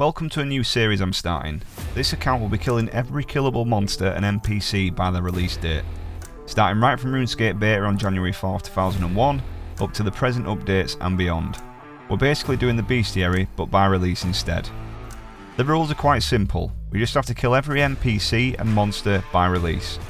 Welcome to a new series I'm starting. This account will be killing every killable monster and NPC by the release date. Starting right from Runescape beta on January 4th, 2001, up to the present updates and beyond. We're basically doing the bestiary, but by release instead. The rules are quite simple, we just have to kill every NPC and monster by release.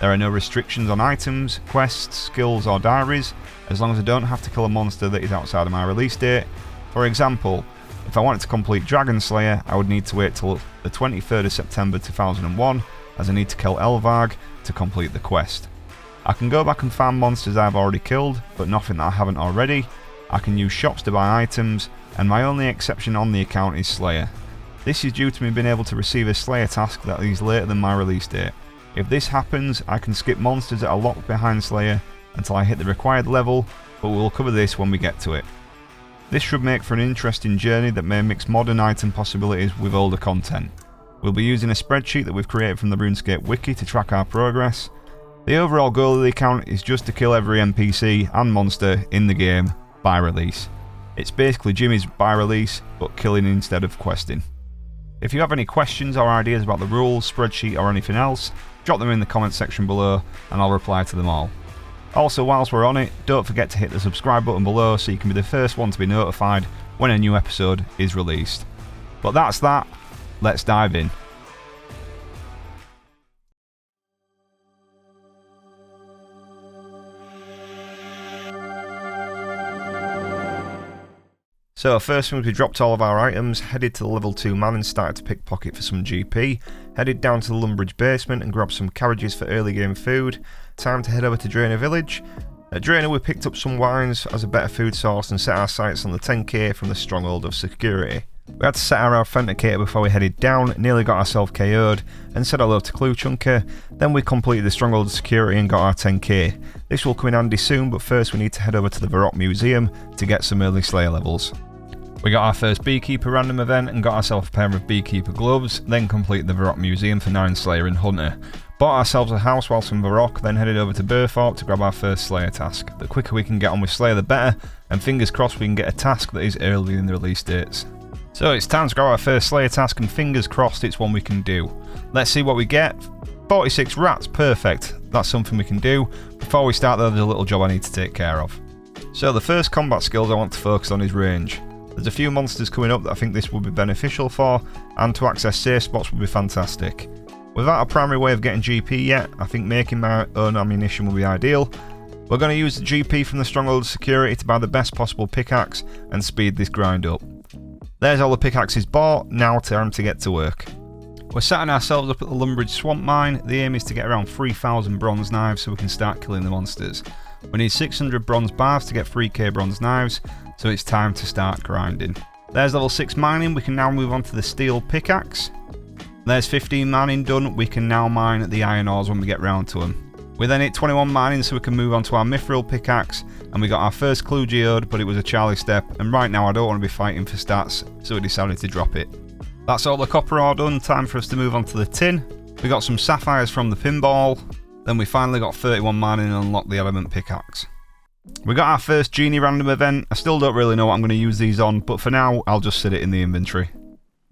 There are no restrictions on items, quests, skills or diaries, as long as I don't have to kill a monster that is outside of my release date. For example, if I wanted to complete Dragon Slayer, I would need to wait till the 23rd of September 2001, as I need to kill Elvarg to complete the quest. I can go back and find monsters I've already killed, but nothing that I haven't already. I can use shops to buy items, and my only exception on the account is Slayer. This is due to me being able to receive a Slayer task that is later than my release date. If this happens, I can skip monsters that are locked behind Slayer until I hit the required level, but we'll cover this when we get to it. This should make for an interesting journey that may mix modern item possibilities with older content. We'll be using a spreadsheet that we've created from the Runescape wiki to track our progress. The overall goal of the account is just to kill every NPC and monster in the game by release. It's basically Jimmy's by release, but killing instead of questing. If you have any questions or ideas about the rules, spreadsheet or anything else, drop them in the comment section below and I'll reply to them all. Also, whilst we're on it, don't forget to hit the subscribe button below so you can be the first one to be notified when a new episode is released. But that's that, let's dive in. So first thing was we dropped all of our items, headed to the level 2 man and started to pickpocket for some GP, headed down to the Lumbridge basement and grabbed some carriages for early game food. Time to head over to Drainer village. At Drainer we picked up some wines as a better food source and set our sights on the 10k from the stronghold of security. We had to set our authenticator before we headed down, nearly got ourselves KO'd and said hello to Clue Chunker. Then we completed the stronghold of security and got our 10k. This will come in handy soon, but first we need to head over to the Varrock Museum to get some early Slayer levels. We got our first Beekeeper random event and got ourselves a pair of Beekeeper gloves, then completed the Varrock Museum for 9 Slayer and Hunter. Bought ourselves a house whilst in Varrock, then headed over to Burthorpe to grab our first Slayer task. The quicker we can get on with Slayer the better, and fingers crossed we can get a task that is early in the release dates. So it's time to grab our first Slayer task and fingers crossed it's one we can do. Let's see what we get. 46 rats, perfect. That's something we can do. Before we start though, there's a little job I need to take care of. So the first combat skills I want to focus on is range. There's a few monsters coming up that I think this will be beneficial for, and to access safe spots would be fantastic. Without a primary way of getting GP yet, I think making my own ammunition will be ideal. We're going to use the GP from the Stronghold of Security to buy the best possible pickaxe and speed this grind up. There's all the pickaxes bought, now time to get to work. We're setting ourselves up at the Lumbridge Swamp Mine. The aim is to get around 3,000 bronze knives so we can start killing the monsters. We need 600 bronze bars to get 3k bronze knives, so it's time to start grinding. There's level 6 mining, we can now move on to the steel pickaxe. There's 15 mining done, we can now mine the iron ores when we get round to them. We then hit 21 mining so we can move on to our mithril pickaxe, and we got our first clue geode, but it was a Charlie step, and right now I don't want to be fighting for stats, so we decided to drop it. That's all the copper ore done, time for us to move on to the tin. We got some sapphires from the pinball, then we finally got 31 mining and unlocked the element pickaxe. We got our first genie random event. I still don't really know what I'm going to use these on, but for now I'll just sit it in the inventory.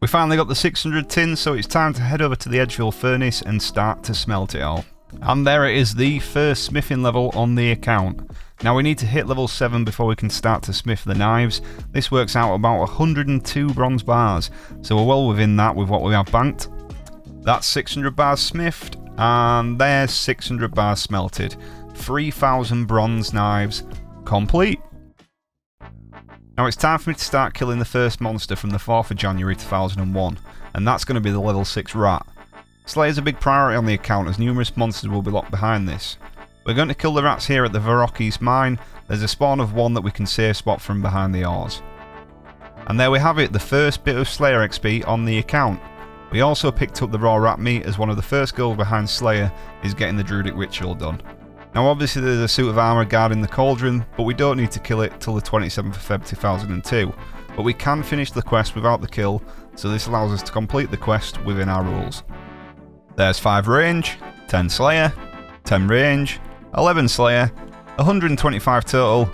We finally got the 600 tin, so it's time to head over to the Edgeville furnace and start to smelt it all. And there it is, the first smithing level on the account. Now we need to hit level 7 before we can start to smith the knives. This works out about 102 bronze bars, so we're well within that with what we have banked. That's 600 bars smithed, and there's 600 bars smelted. 3,000 bronze knives complete. Now it's time for me to start killing the first monster from the 4th of January 2001, and that's going to be the level 6 rat. Slayer's a big priority on the account as numerous monsters will be locked behind this. We're going to kill the rats here at the Varrock East Mine. There's a spawn of one that we can safe spot from behind the ores. And there we have it, the first bit of Slayer XP on the account. We also picked up the raw rat meat as one of the first goals behind Slayer is getting the druidic ritual done. Now obviously there's a suit of armour guarding the cauldron, but we don't need to kill it till the 27th of Feb 2002. But we can finish the quest without the kill, so this allows us to complete the quest within our rules. There's 5 range, 10 Slayer, 10 range, 11 Slayer, 125 total,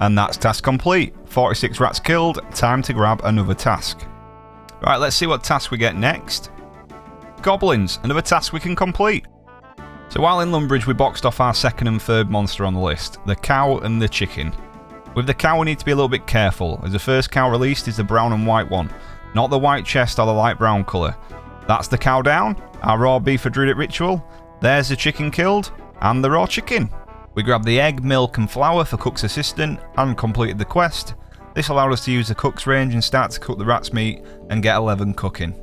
and that's task complete. 46 rats killed, time to grab another task. Right, let's see what task we get next. Goblins, another task we can complete. So while in Lumbridge we boxed off our second and third monster on the list, the cow and the chicken. With the cow we need to be a little bit careful, as the first cow released is the brown and white one, not the white chest or the light brown colour. That's the cow down, our raw beef for Druidic Ritual, there's the chicken killed, and the raw chicken. We grabbed the egg, milk and flour for Cook's Assistant and completed the quest. This allowed us to use the cook's range and start to cook the rat's meat and get 11 cooking.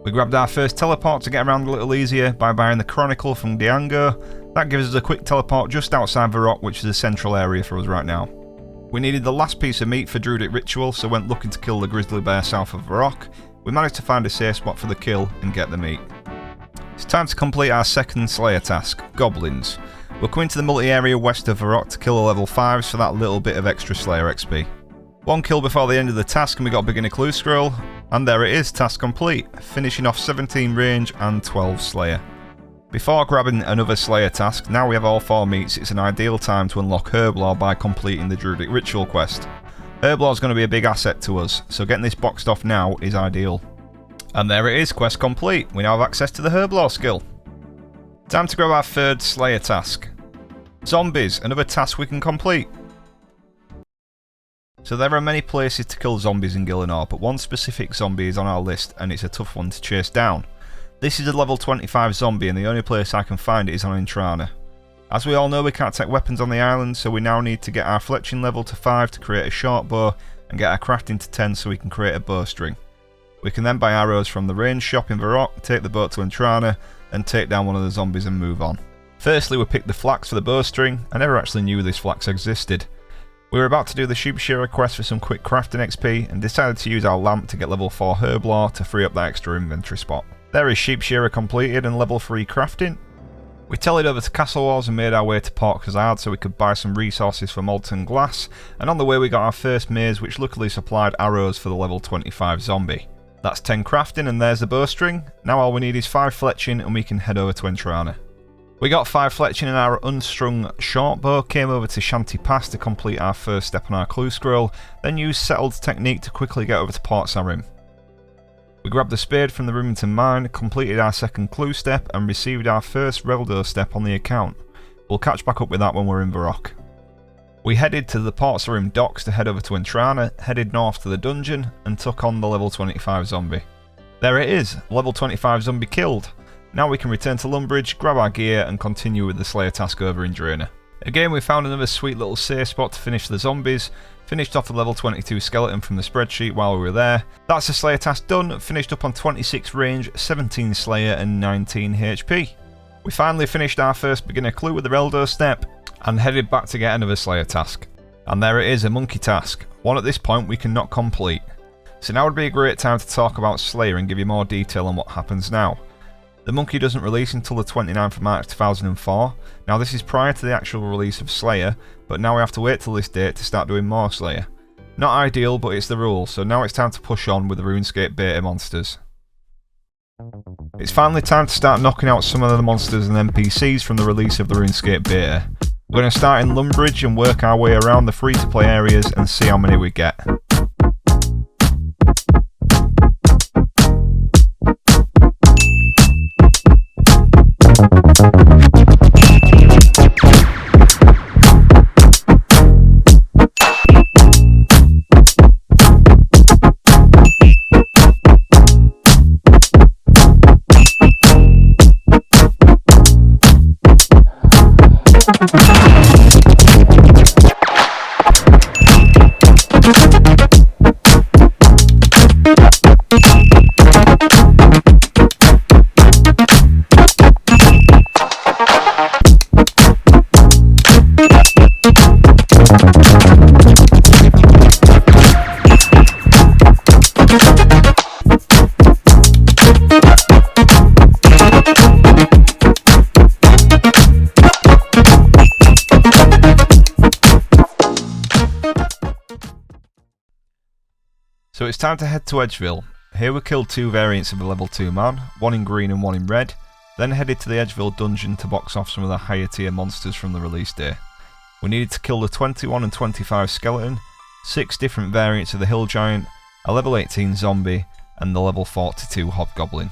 We grabbed our first teleport to get around a little easier by buying the Chronicle from Diango. That gives us a quick teleport just outside Varrock, which is a central area for us right now. We needed the last piece of meat for Druidic Ritual, so went looking to kill the grizzly bear south of Varrock. We managed to find a safe spot for the kill and get the meat. It's time to complete our second Slayer task, Goblins. We'll come into the multi-area west of Varrock to kill the level 5s for that little bit of extra Slayer XP. One kill before the end of the task and we got a beginner clue scroll, and there it is, task complete, finishing off 17 range and 12 Slayer. Before grabbing another Slayer task, now we have all 4 meats, it's an ideal time to unlock Herblore by completing the Druidic Ritual quest. Herblore is going to be a big asset to us, so getting this boxed off now is ideal. And there it is, quest complete, we now have access to the Herblore skill. Time to grab our third Slayer task. Zombies, another task we can complete. So there are many places to kill zombies in Gillinor, but one specific zombie is on our list and it's a tough one to chase down. This is a level 25 zombie and the only place I can find it is on Entrana. As we all know, we can't take weapons on the island, so we now need to get our fletching level to 5 to create a short bow and get our crafting to 10 so we can create a bowstring. We can then buy arrows from the range shop in Varrock, take the boat to Entrana and take down one of the zombies and move on. Firstly we picked the flax for the bowstring. I never actually knew this flax existed. We were about to do the sheep shearer quest for some quick crafting XP and decided to use our lamp to get level 4 Herblore to free up that extra inventory spot. There is sheep shearer completed and level 3 crafting. We tellied over to Castle Walls and made our way to Port Khazard so we could buy some resources for molten glass, and on the way we got our first maze which luckily supplied arrows for the level 25 zombie. That's 10 crafting and there's the bowstring. Now all we need is 5 fletching and we can head over to Entrana. We got 5 fletching and our unstrung short bow, came over to Shanty Pass to complete our first step on our clue scroll, then used Settled Technique to quickly get over to Port Sarim. We grabbed the spade from the Rimington mine, completed our second clue step and received our first Reldo step on the account. We'll catch back up with that when we're in Varrock. We headed to the Port Sarim docks to head over to Entrana, headed north to the dungeon and took on the level 25 zombie. There it is, level 25 zombie killed. Now we can return to Lumbridge, grab our gear and continue with the Slayer task over in Entrana. Again we found another sweet little safe spot to finish the zombies, finished off the level 22 skeleton from the spreadsheet while we were there. That's the Slayer task done, finished up on 26 range, 17 Slayer and 19 HP. We finally finished our first beginner clue with the Reldo step and headed back to get another Slayer task. And there it is, a monkey task, one at this point we cannot complete. So now would be a great time to talk about Slayer and give you more detail on what happens now. The monkey doesn't release until the 29th of March 2004. Now this is prior to the actual release of Slayer, but now we have to wait till this date to start doing more Slayer. Not ideal, but it's the rule, so now it's time to push on with the Runescape beta monsters. It's finally time to start knocking out some of the monsters and NPCs from the release of the Runescape beta. We're going to start in Lumbridge and work our way around the free-to-play areas and see how many we get. So it's time to head to Edgeville. Here we killed 2 variants of the level 2 man, one in green and one in red, then headed to the Edgeville dungeon to box off some of the higher tier monsters from the release day. We needed to kill the 21 and 25 skeleton, 6 different variants of the hill giant, a level 18 zombie, and the level 42 hobgoblin.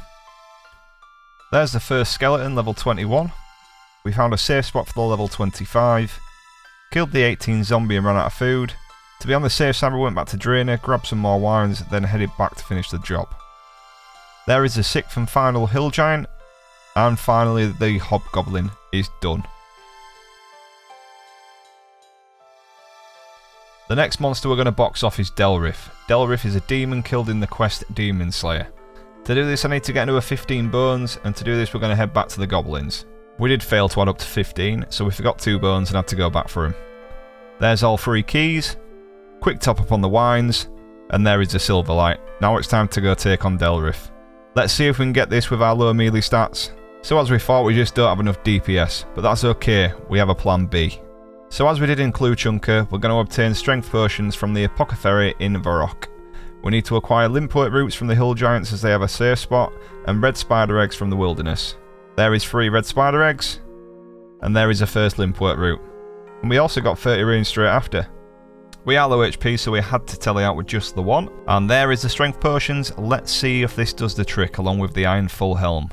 There's the first skeleton, level 21. We found a safe spot for the level 25. Killed the 18 zombie and ran out of food. To be on the safe side, we went back to Entrana, grabbed some more wines, then headed back to finish the job. There is the 6th and final hill giant, and finally the hobgoblin is done. The next monster we're going to box off is Delrith. Delrith is a demon killed in the quest Demon Slayer. To do this I need to get into a 15 bones, and to do this we're going to head back to the goblins. We did fail to add up to 15, so we forgot 2 bones and had to go back for them. There's all 3 keys, quick top up on the wines, and there is the Silverlight. Now it's time to go take on Delrith. Let's see if we can get this with our low melee stats. So as we thought, we just don't have enough DPS, but that's okay, we have a plan B. So as we did in Clue Chunker, we're going to obtain strength potions from the apothecary in Varrock. We need to acquire limpet roots from the hill giants as they have a safe spot, and red spider eggs from the wilderness. There is 3 red spider eggs, and there is a first limpet root. And we also got 30 runes straight after. We are low HP, so we had to tally out with just the 1. And there is the strength potions. Let's see if this does the trick along with the iron full helm.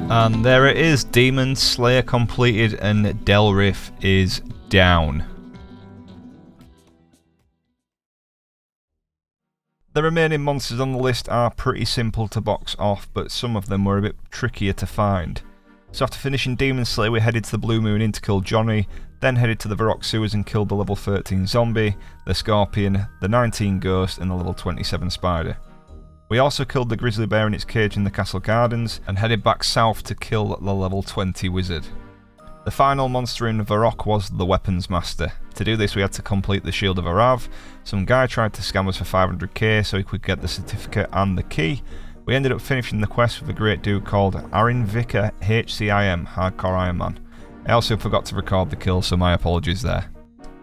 And there it is, Demon Slayer completed and Delrith is down. The remaining monsters on the list are pretty simple to box off, but some of them were a bit trickier to find. So after finishing Demon Slayer we headed to the Blue Moon Inn to kill Johnny, then headed to the Varrock sewers and killed the level 13 zombie, the Scorpion, the 19 ghost and the level 27 spider. We also killed the grizzly bear in its cage in the castle gardens and headed back south to kill the level 20 wizard. The final monster in Varrock was the weapons master. To do this we had to complete the Shield of Arav. Some guy tried to scam us for 500k so he could get the certificate and the key. We ended up finishing the quest with a great dude called Aaron Vicker HCIM, Hardcore Iron Man. I also forgot to record the kill, so my apologies there.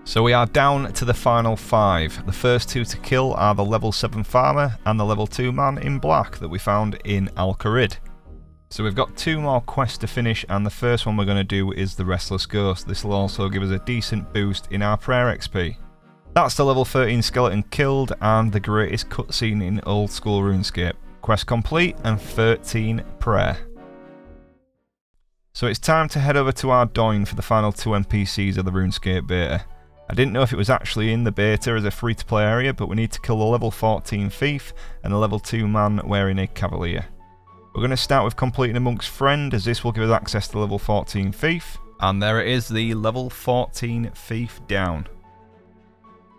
So we are down to the final 5. The first 2 to kill are the level 7 farmer and the level 2 man in black that we found in Al Kharid. So we've got 2 more quests to finish, and the first one we're going to do is the Restless Ghost. This will also give us a decent boost in our prayer XP. That's the level 13 skeleton killed and the greatest cutscene in old school RuneScape. Quest complete and 13 prayer. So it's time to head over to Ardoin for the final 2 NPCs of the RuneScape beta. I didn't know if it was actually in the beta as a free to play area, but we need to kill the level 14 thief and the level 2 man wearing a cavalier. We're going to start with completing a monk's friend, as this will give us access to level 14 thief. And there it is, the level 14 thief down.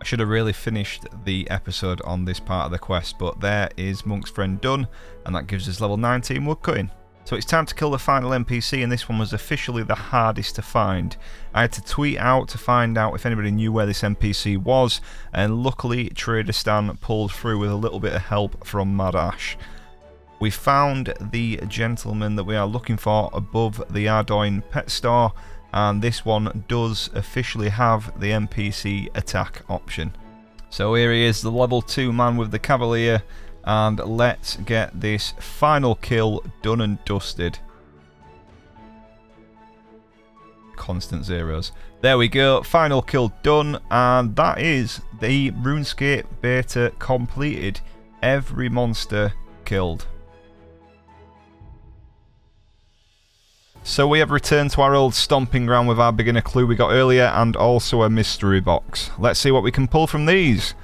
I should have really finished the episode on this part of the quest, but there is monk's friend done, and that gives us level 19 woodcutting. So it's time to kill the final NPC, and this one was officially the hardest to find. I had to tweet out to find out if anybody knew where this NPC was, and luckily Trader Stan pulled through with a little bit of help from Mad Ash. We found the gentleman that we are looking for above the Ardoin pet store, and this one does officially have the NPC attack option. So here he is, the level 2 man with the cavalier. And let's get this final kill done and dusted. Constant zeros. There we go, final kill done, and that is the RuneScape beta completed. Every monster killed. So we have returned to our old stomping ground with our beginner clue we got earlier, and also a mystery box. Let's see what we can pull from these.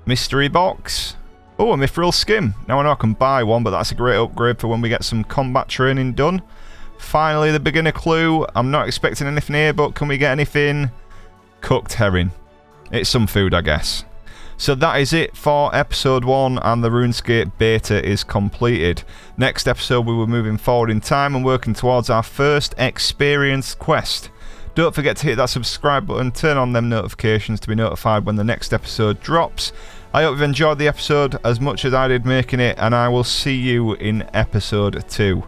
Mystery box. Oh, a mithril skim. Now I know I can buy one, but that's a great upgrade for when we get some combat training done. Finally, the beginner clue. I'm not expecting anything here, but can we get anything? Cooked herring. It's some food, I guess. So that is it for episode 1, and the RuneScape beta is completed. Next episode we were moving forward in time and working towards our first experience quest. Don't forget to hit that subscribe button, turn on them notifications to be notified when the next episode drops. I hope you've enjoyed the episode as much as I did making it, and I will see you in episode 2.